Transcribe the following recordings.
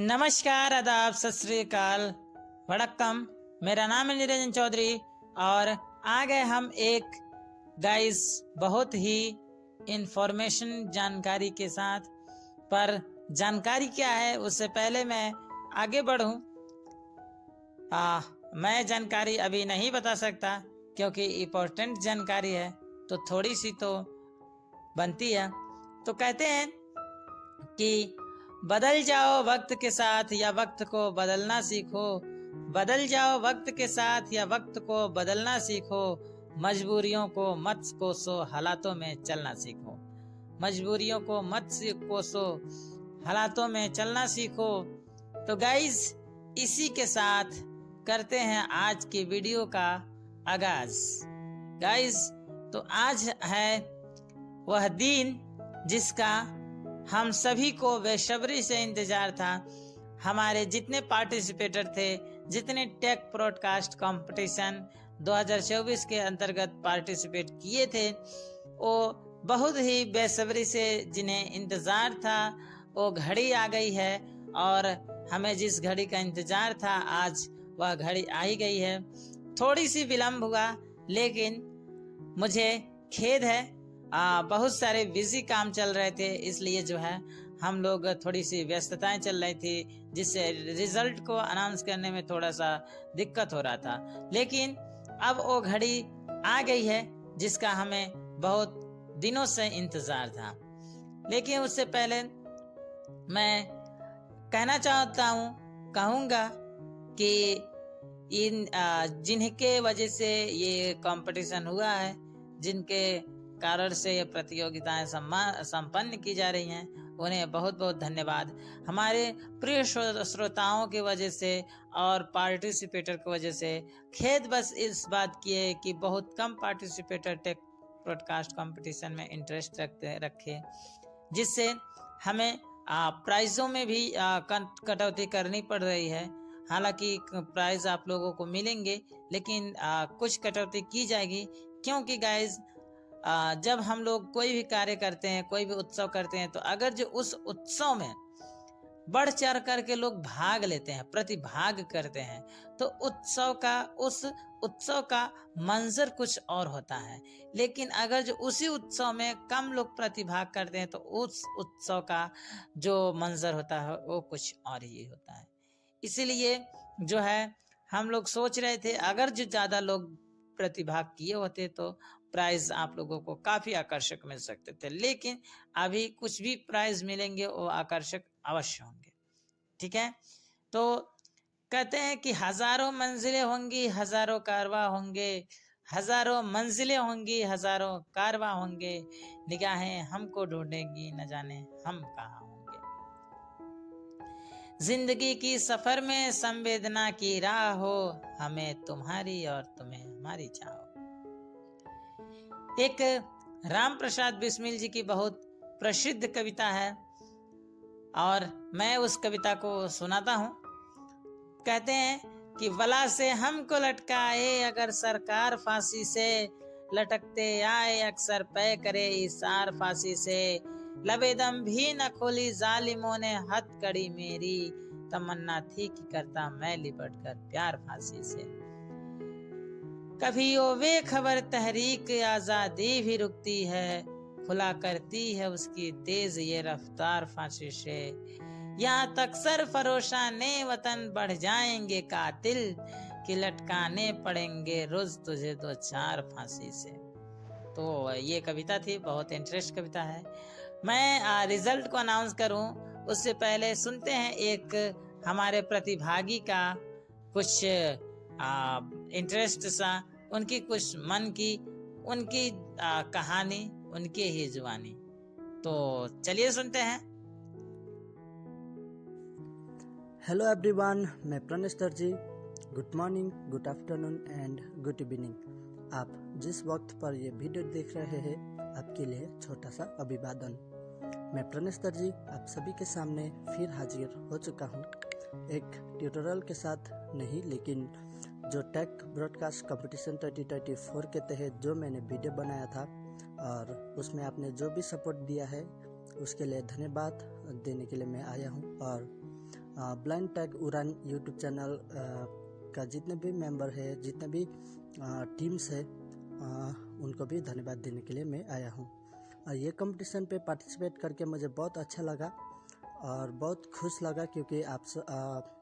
नमस्कार, आदाब, सत श्री अकाल, वड़क्कम। मेरा नाम है निरंजन चौधरी और आ गए हम एक गाइस बहुत ही इंफॉर्मेशन जानकारी के साथ। पर जानकारी क्या है उससे पहले मैं आगे बढ़ूं, मैं जानकारी अभी नहीं बता सकता क्योंकि इम्पोर्टेंट जानकारी है तो थोड़ी सी तो बनती है। तो कहते हैं कि बदल जाओ वक्त के साथ या वक्त को बदलना सीखो। बदल जाओ वक्त के साथ या वक्त को बदलना सीखो। मजबूरियों को मत कोसो, हालातों में चलना सीखो। मजबूरियों को मत कोसो, हालातों में चलना सीखो। तो गाइस, इसी के साथ करते हैं आज की वीडियो का आगाज। गाइस, तो आज है वह दिन जिसका हम सभी को बेसब्री से इंतजार था। हमारे जितने पार्टिसिपेटर थे, जितने टेक ब्रॉडकास्ट कंपटीशन 2024 के अंतर्गत पार्टिसिपेट किए थे, वो बहुत ही बेसब्री से जिन्हें इंतजार था वो घड़ी आ गई है। और हमें जिस घड़ी का इंतजार था आज वह घड़ी आ ही गई है। थोड़ी सी विलम्ब हुआ लेकिन मुझे खेद है, बहुत सारे बिजी काम चल रहे थे, इसलिए जो है हम लोग थोड़ी सी व्यस्तताएं चल रही थी जिससे रिजल्ट को अनाउंस करने में थोड़ा सा दिक्कत हो रहा था। लेकिन अब वो घड़ी आ गई है जिसका हमें बहुत दिनों से इंतजार था। लेकिन उससे पहले मैं कहना चाहता हूँ, कहूँगा कि इन जिनके वजह से ये कंपटीशन हुआ है, जिनके कारण से ये प्रतियोगिताएं संपन्न की जा रही हैं, उन्हें बहुत बहुत धन्यवाद। हमारे प्रिय श्रोताओं की वजह से और पार्टिसिपेटर की वजह से खेद बस इस बात की है कि बहुत कम पार्टिसिपेटर टेक ब्रॉडकास्ट कंपटीशन में इंटरेस्ट रखे, जिससे हमें प्राइजों में भी कटौती करनी पड़ रही है। हालांकि प्राइज आप लोगों को मिलेंगे लेकिन कुछ कटौती की जाएगी, क्योंकि गाइज जब हम लोग कोई भी कार्य करते हैं, कोई भी उत्सव करते हैं, तो अगर जो उस उत्सव में बढ़ चढ़ करके लोग भाग लेते हैं, प्रतिभाग करते हैं, तो उस उत्सव का मंजर कुछ और होता है। लेकिन अगर जो उसी उत्सव में कम लोग प्रतिभाग करते हैं तो उस उत्सव का जो मंजर होता है वो कुछ और ही होता है। इसीलिए जो है हम लोग सोच रहे थे अगर जो ज्यादा लोग प्रतिभाग किए होते तो प्राइज आप लोगों को काफी आकर्षक मिल सकते थे। लेकिन अभी कुछ भी प्राइज मिलेंगे वो आकर्षक अवश्य होंगे। ठीक है, तो कहते हैं कि हजारों मंजिलें होंगी, हजारों कारवां होंगे, हजारों मंजिलें होंगी, हजारों कारवां होंगे, निगाहें हमको ढूंढेंगी, न जाने हम कहाँ होंगे। जिंदगी की सफर में संवेदना की राह हो, हमें तुम्हारी और तुम्हें हमारी चाहो। एक राम प्रसाद बिस्मिल जी की बहुत प्रसिद्ध कविता है और मैं उस कविता को सुनाता हूँ। कहते हैं कि वला से हमको लटकाए अगर सरकार फांसी से, लटकते आए अक्सर पे करे इसार फांसी से, लबेदम भी न खोली जालिमों ने हथकड़ी मेरी, तमन्ना थी कि करता मैं लिपट कर प्यार फांसी से। कभी वो बेखबर तहरीक आजादी भी रुकती है, खुला करती है उसकी तेज ये रफ्तार फांसी से। यहाँ तक सर फरोशाने वतन बढ़ जाएंगे कातिल, कि लटकाने पड़ेंगे रोज तुझे दो चार फांसी से। तो ये कविता थी, बहुत इंटरेस्ट कविता है। मैं रिजल्ट को अनाउंस करूं उससे पहले सुनते हैं एक हमारे प्रतिभागी का कुछ इंटरेस्ट सा, उनकी कुछ मन की, उनकी कहानी, उनकी ही जुबानी। तो चलिए सुनते हैं। हेलो एवरीवन, मैं प्रणेश दर्जी। Good morning, good afternoon and good evening. आप जिस वक्त पर ये वीडियो देख रहे हैं आपके लिए छोटा सा अभिवादन। मैं प्रणेश दर्जी आप सभी के सामने फिर हाजिर हो चुका हूँ, एक ट्यूटोरियल के साथ नहीं, लेकिन जो टेक ब्रॉडकास्ट कंपटीशन 2024 के तहत जो मैंने वीडियो बनाया था और उसमें आपने जो भी सपोर्ट दिया है उसके लिए धन्यवाद देने के लिए मैं आया हूँ। और ब्लाइंड टैग उड़ान यूट्यूब चैनल का जितने भी मेंबर है, जितने भी टीम्स है, उनको भी धन्यवाद देने के लिए मैं आया हूँ। ये कंपटीशन पे पार्टिसिपेट करके मुझे बहुत अच्छा लगा और बहुत खुश लगा, क्योंकि आप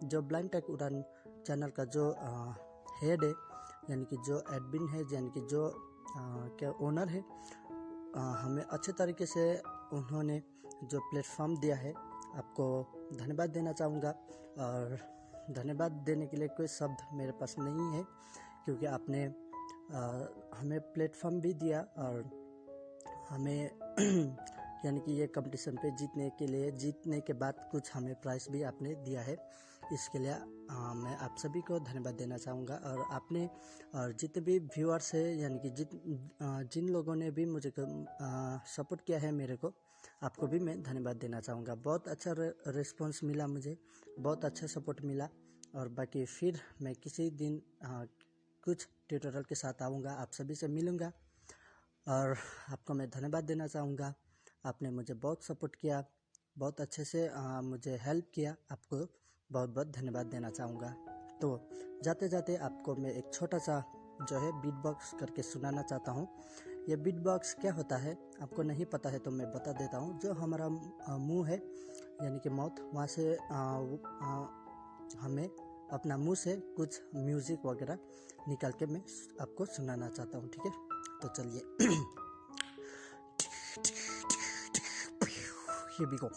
जो ब्लाइंड टैग उड़ान चैनल का जो हेड है, यानी कि जो एडमिन है, यानी कि जो क्या ओनर है, हमें अच्छे तरीके से उन्होंने जो प्लेटफॉर्म दिया है, आपको धन्यवाद देना चाहूँगा। और धन्यवाद देने के लिए कोई शब्द मेरे पास नहीं है, क्योंकि आपने हमें प्लेटफॉर्म भी दिया और हमें यानी कि ये कंपटीशन पे जीतने के बाद कुछ हमें प्राइस भी आपने दिया है। इसके लिए मैं आप सभी को धन्यवाद देना चाहूँगा। और आपने और जितने भी व्यूअर्स है, यानी कि जिन लोगों ने भी मुझे सपोर्ट किया है मेरे को, आपको भी मैं धन्यवाद देना चाहूँगा। बहुत अच्छा रिस्पांस मिला, मुझे बहुत अच्छा सपोर्ट मिला। और बाकी फिर मैं किसी दिन कुछ ट्यूटोरियल के साथ आऊँगा, आप सभी से मिलूँगा और आपको मैं धन्यवाद देना चाहूँगा। आपने मुझे बहुत सपोर्ट किया, बहुत अच्छे से मुझे हेल्प किया, आपको बहुत बहुत धन्यवाद देना चाहूँगा। तो जाते जाते आपको मैं एक छोटा सा जो है बीट बॉक्स करके सुनाना चाहता हूँ। ये बीट बॉक्स क्या होता है आपको नहीं पता है तो मैं बता देता हूँ। जो हमारा मुंह है, यानी कि माउथ, वहाँ से हमें अपना मुंह से कुछ म्यूज़िक वगैरह निकाल के मैं आपको सुनाना चाहता हूँ, ठीक है? तो चलिए Here we go.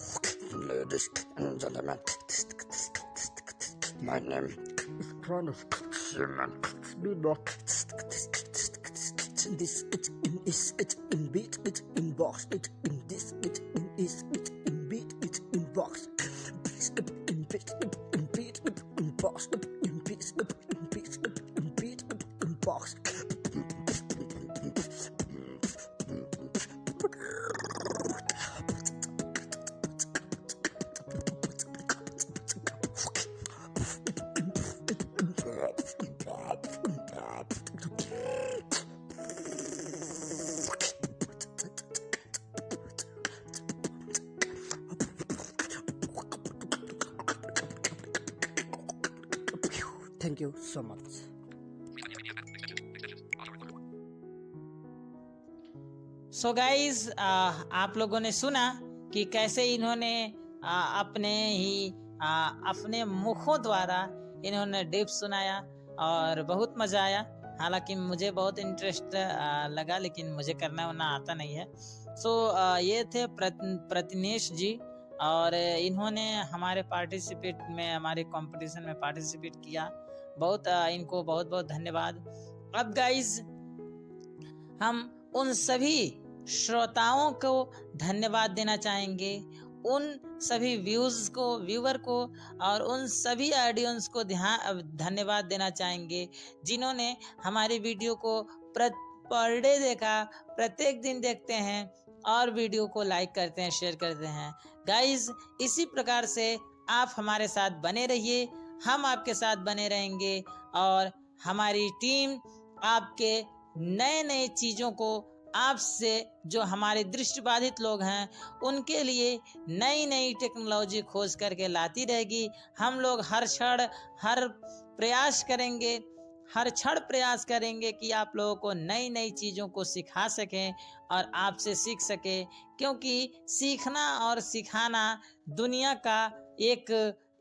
Ladies and gentlemen, my name is Kronos Human Beatbox. This it's in beat, it's in box, it's in this, it's in beat, it's in box. In beat, in beat, in box, in beat, in beat, in beat, in box. Thank you so much. So guys, आप लोगों ने सुना कि कैसे इन्होंने अपने मुखों द्वारा इन्होंने डिप सुनाया और बहुत मजा आया। हालांकि मुझे बहुत इंटरेस्ट लगा, लेकिन मुझे करना वरना आता नहीं है। सो ये थे प्रतिनेश जी, और इन्होंने हमारे कंपटीशन में पार्टिसिपेट किया। बहुत इनको बहुत बहुत धन्यवाद। अब गाइज, हम उन सभी श्रोताओं को धन्यवाद देना चाहेंगे, उन सभी व्यूअर को और उन सभी ऑडियंस को धन्यवाद देना चाहेंगे जिन्होंने हमारी वीडियो को पर डे देखा, प्रत्येक दिन देखते हैं और वीडियो को लाइक करते हैं, शेयर करते हैं। गाइज, इसी प्रकार से आप हमारे साथ बने रहिए, हम आपके साथ बने रहेंगे और हमारी टीम आपके नए नए चीज़ों को आपसे, जो हमारे दृष्टिबाधित लोग हैं, उनके लिए नई नई टेक्नोलॉजी खोज करके लाती रहेगी। हम लोग हर क्षण प्रयास करेंगे कि आप लोगों को नई नई चीज़ों को सिखा सकें और आपसे सीख सके, क्योंकि सीखना और सिखाना दुनिया का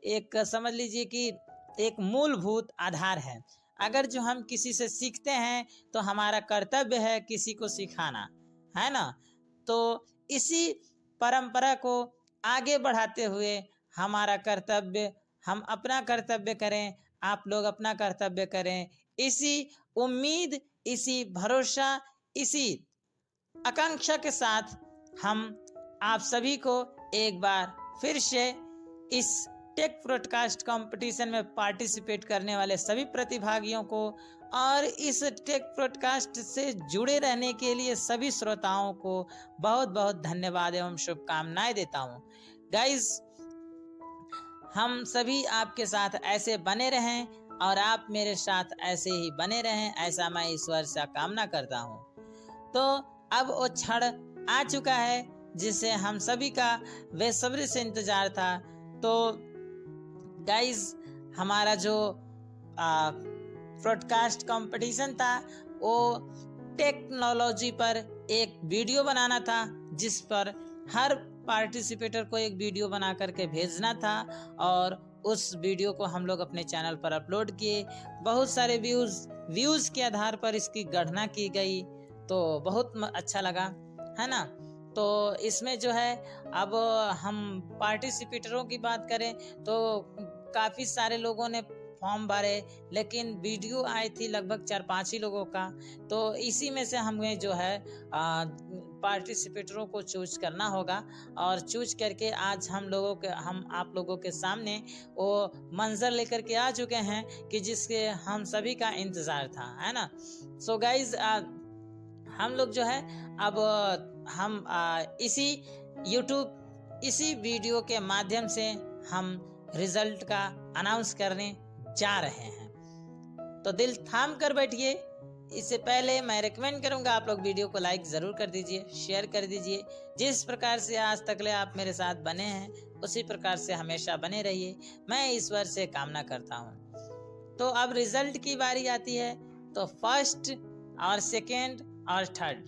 एक समझ लीजिए कि एक मूलभूत आधार है। अगर जो हम किसी से सीखते हैं तो हमारा कर्तव्य है किसी को सिखाना, है ना? तो इसी परंपरा को आगे बढ़ाते हुए हम अपना कर्तव्य करें, आप लोग अपना कर्तव्य करें। इसी उम्मीद, इसी भरोसा, इसी आकांक्षा के साथ हम आप सभी को एक बार फिर से इस टेक ब्रॉडकास्ट कंपटीशन में पार्टिसिपेट करने वाले सभी प्रतिभागियों को और इस टेक ब्रॉडकास्ट से जुड़े रहने के लिए सभी श्रोताओं को बहुत बहुत धन्यवाद एवं शुभकामनाएं देता हूँ। गाइस, हम सभी आपके साथ ऐसे बने रहें और आप मेरे साथ ऐसे ही बने रहें, ऐसा मैं ईश्वर से कामना करता हूँ। तो अब वो क्षण आ चुका है जिसे हम सभी का बेसब्री से इंतजार था। तो गाइस हमारा जो ब्रॉडकास्ट कंपटीशन था वो टेक्नोलॉजी पर एक वीडियो बनाना था, जिस पर हर पार्टिसिपेटर को एक वीडियो बना करके भेजना था और उस वीडियो को हम लोग अपने चैनल पर अपलोड किए। बहुत सारे व्यूज के आधार पर इसकी गणना की गई, तो बहुत अच्छा लगा, है ना। तो इसमें जो है, अब हम पार्टिसिपेटरों की बात करें तो काफ़ी सारे लोगों ने फॉर्म भरे, लेकिन वीडियो आई थी लगभग 4-5 ही लोगों का। तो इसी में से हमें जो है पार्टिसिपेटरों को चूज करना होगा, और चूज करके आज हम आप लोगों के सामने वो मंजर लेकर के आ चुके हैं कि जिसके हम सभी का इंतजार था, है ना। सो गाइज हम लोग जो है अब हम इसी यूट्यूब इसी वीडियो के माध्यम से हम रिजल्ट का अनाउंस करने जा रहे हैं। तो दिल थाम कर बैठिए। इससे पहले मैं रिकमेंड करूंगा आप लोग वीडियो को लाइक जरूर कर दीजिए, शेयर कर दीजिए। जिस प्रकार से आज तक ले आप मेरे साथ बने हैं उसी प्रकार से हमेशा बने रहिए, मैं ईश्वर से कामना करता हूँ। तो अब रिजल्ट की बारी आती है, तो फर्स्ट और सेकेंड और थर्ड।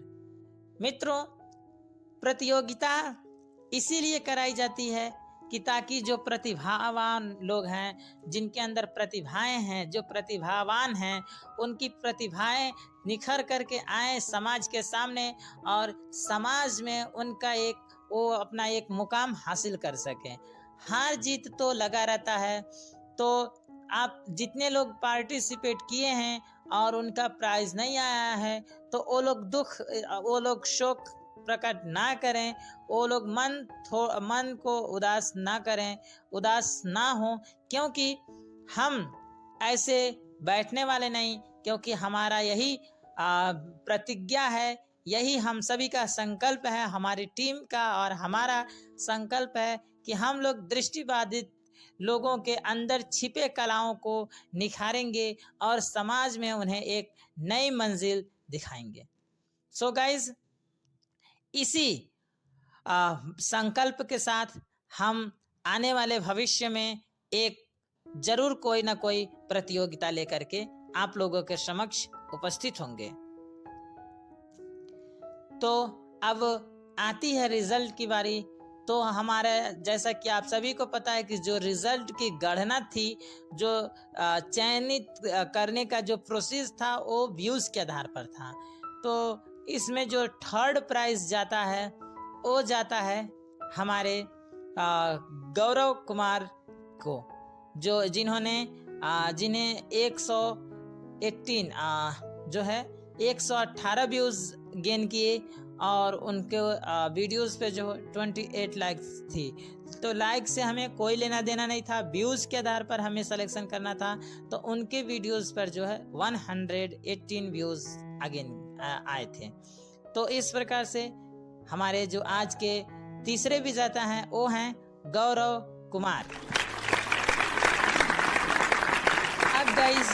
मित्रों, प्रतियोगिता इसीलिए कराई जाती है कि ताकि जो प्रतिभावान लोग हैं, जिनके अंदर प्रतिभाएं हैं, जो प्रतिभावान हैं, उनकी प्रतिभाएं निखर करके आए समाज के सामने और समाज में उनका वो अपना एक मुकाम हासिल कर सकें। हार जीत तो लगा रहता है, तो आप जितने लोग पार्टिसिपेट किए हैं और उनका प्राइज नहीं आया है, तो वो लोग शोक प्रकट ना करें, वो लोग मन को उदास ना करें, उदास ना हो, क्योंकि हम ऐसे बैठने वाले नहीं, क्योंकि हमारा यही प्रतिज्ञा है, यही हम सभी का संकल्प है, हमारी टीम का और हमारा संकल्प है कि हम लोग दृष्टिबाधित लोगों के अंदर छिपे कलाओं को निखारेंगे और समाज में उन्हें एक नई मंजिल दिखाएंगे। सो गाइज, इसी संकल्प के साथ हम आने वाले भविष्य में एक जरूर कोई ना कोई प्रतियोगिता लेकर के आप लोगों के समक्ष उपस्थित होंगे। तो अब आती है रिजल्ट की बारी। तो हमारे जैसा कि आप सभी को पता है कि जो रिजल्ट की गणना थी, जो चयनित करने का जो प्रोसेस था, वो व्यूज के आधार पर था। तो इसमें जो थर्ड प्राइज जाता है वो जाता है हमारे गौरव कुमार को, जिन्हें 118 व्यूज गेन किए और उनके वीडियोस पे जो 28 लाइक्स थी। तो लाइक से हमें कोई लेना देना नहीं था, व्यूज के आधार पर हमें सिलेक्शन करना था। तो उनके वीडियोस पर जो है 118 व्यूज अगेन आए थे। तो इस प्रकार से हमारे जो आज के तीसरे विजेता हैं वो हैं गौरव कुमार। अब गाइस,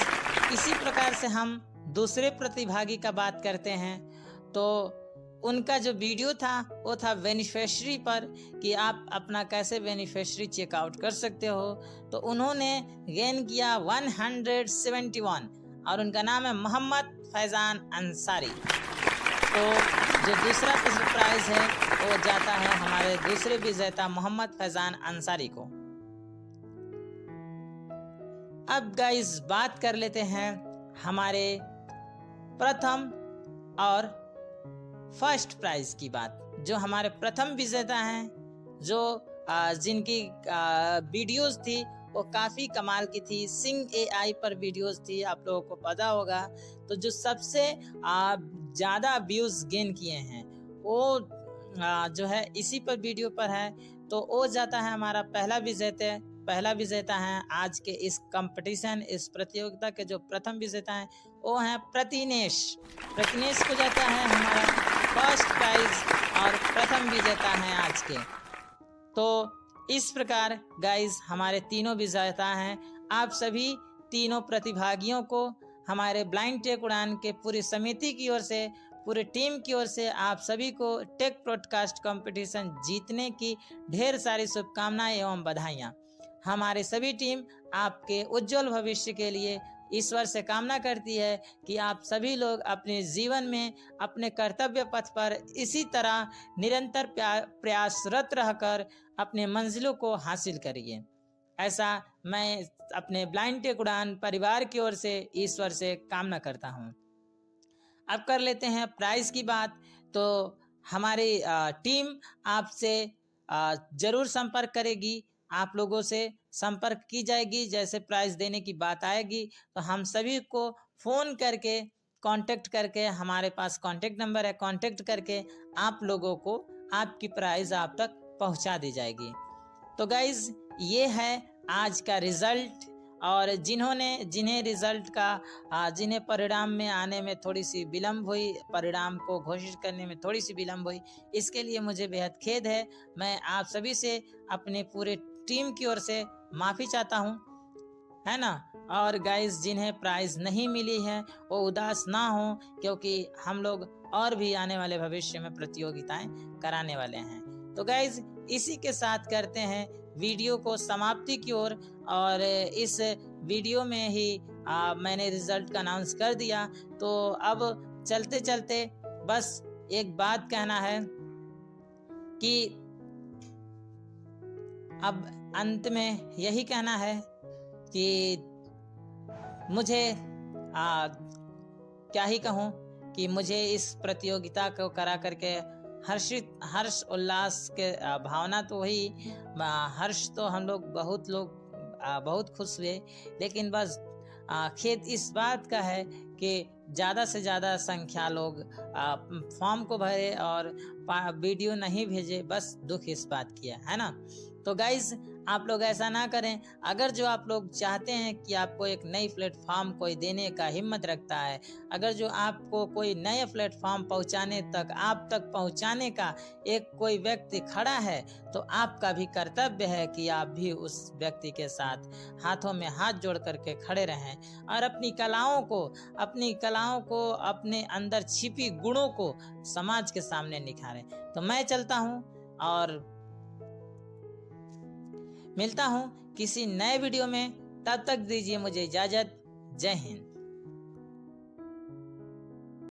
इसी प्रकार से हम दूसरे प्रतिभागी का बात करते हैं। तो उनका जो वीडियो था वो था बेनिफिशियरी पर, कि आप अपना कैसे बेनिफिशियरी चेकआउट कर सकते हो। तो उन्होंने गेन किया 171 और उनका नाम है मोहम्मद फैजान अंसारी। तो जो दूसरा प्राइज है वो जाता है हमारे दूसरे विजेता मोहम्मद फैजान अंसारी को। अब गाइस बात कर लेते हैं हमारे प्रथम और फर्स्ट प्राइज की बात। जो हमारे प्रथम विजेता हैं, जो जिनकी वीडियोस थी वो काफ़ी कमाल की थी, सिंग AI पर वीडियोस थी, आप लोगों को पता होगा। तो जो सबसे ज़्यादा व्यूज़ गेन किए हैं वो जो है इसी पर वीडियो पर है। तो वो जाता है हमारा पहला विजेता है आज के इस कंपटीशन, इस प्रतियोगिता के जो प्रथम विजेता हैं वो हैं प्रतिनेश को जाता है हमारा फर्स्ट प्राइज और प्रथम विजेता हैं आज के। तो इस प्रकार गाइज हमारे तीनों विजेता हैं। आप सभी तीनों प्रतिभागियों को हमारे ब्लाइंड टेक उड़ान के पूरी समिति की ओर से, पूरी टीम की ओर से आप सभी को टेक ब्रॉडकास्ट कंपटीशन जीतने की ढेर सारी शुभकामनाएं एवं बधाइयाँ। हमारे सभी टीम आपके उज्जवल भविष्य के लिए ईश्वर से कामना करती है कि आप सभी लोग अपने जीवन में अपने कर्तव्य पथ पर इसी तरह निरंतर प्रयासरत रहकर अपने मंजिलों को हासिल करिए। ऐसा मैं अपने ब्लाइंड टेक उड़ान परिवार की ओर से ईश्वर से कामना करता हूँ। अब कर लेते हैं प्राइज की बात। तो हमारी टीम आपसे जरूर संपर्क करेगी, आप लोगों से संपर्क की जाएगी। जैसे प्राइज देने की बात आएगी तो हम सभी को फोन करके कांटेक्ट करके, हमारे पास कांटेक्ट नंबर है, कांटेक्ट करके आप लोगों को आपकी प्राइज आप तक पहुंचा दी जाएगी। तो गाइज ये है आज का रिजल्ट। और जिन्हें रिजल्ट का जिन्हें परिणाम में आने में थोड़ी सी विलम्ब हुई, परिणाम को घोषित करने में थोड़ी सी विलम्ब हुई, इसके लिए मुझे बेहद खेद है। मैं आप सभी से अपने पूरे टीम की ओर से माफ़ी चाहता हूँ, है ना। और गाइस जिन्हें प्राइज नहीं मिली है वो उदास ना हो, क्योंकि हम लोग और भी आने वाले भविष्य में प्रतियोगिताएं कराने वाले हैं। तो गाइस इसी के साथ करते हैं वीडियो को समाप्ति की ओर। और इस वीडियो में ही मैंने रिजल्ट का अनाउंस कर दिया। तो अब चलते चलते बस एक बात कहना है कि अब अंत में यही कहना है कि मुझे क्या ही कहूँ कि मुझे इस प्रतियोगिता को करा करके हर्ष उल्लास के भावना तो हुई, हर्ष तो हम लोग बहुत खुश हुए। लेकिन बस खेद इस बात का है कि ज़्यादा से ज़्यादा संख्या लोग फॉर्म को भरे और वीडियो नहीं भेजे, बस दुख इस बात की है ना। तो गाइज आप लोग ऐसा ना करें। अगर जो आप लोग चाहते हैं कि आपको एक नई प्लेटफॉर्म कोई देने का हिम्मत रखता है, अगर जो आपको कोई नए प्लेटफॉर्म पहुंचाने तक, आप तक पहुंचाने का एक कोई व्यक्ति खड़ा है, तो आपका भी कर्तव्य है कि आप भी उस व्यक्ति के साथ हाथों में हाथ जोड़ करके खड़े रहें और अपनी कलाओं को अपने अंदर छिपी गुणों को समाज के सामने निखारें। तो मैं चलता हूँ और मिलता हूँ किसी नए वीडियो में। तब तक दीजिए मुझे इजाजत। जय हिंद।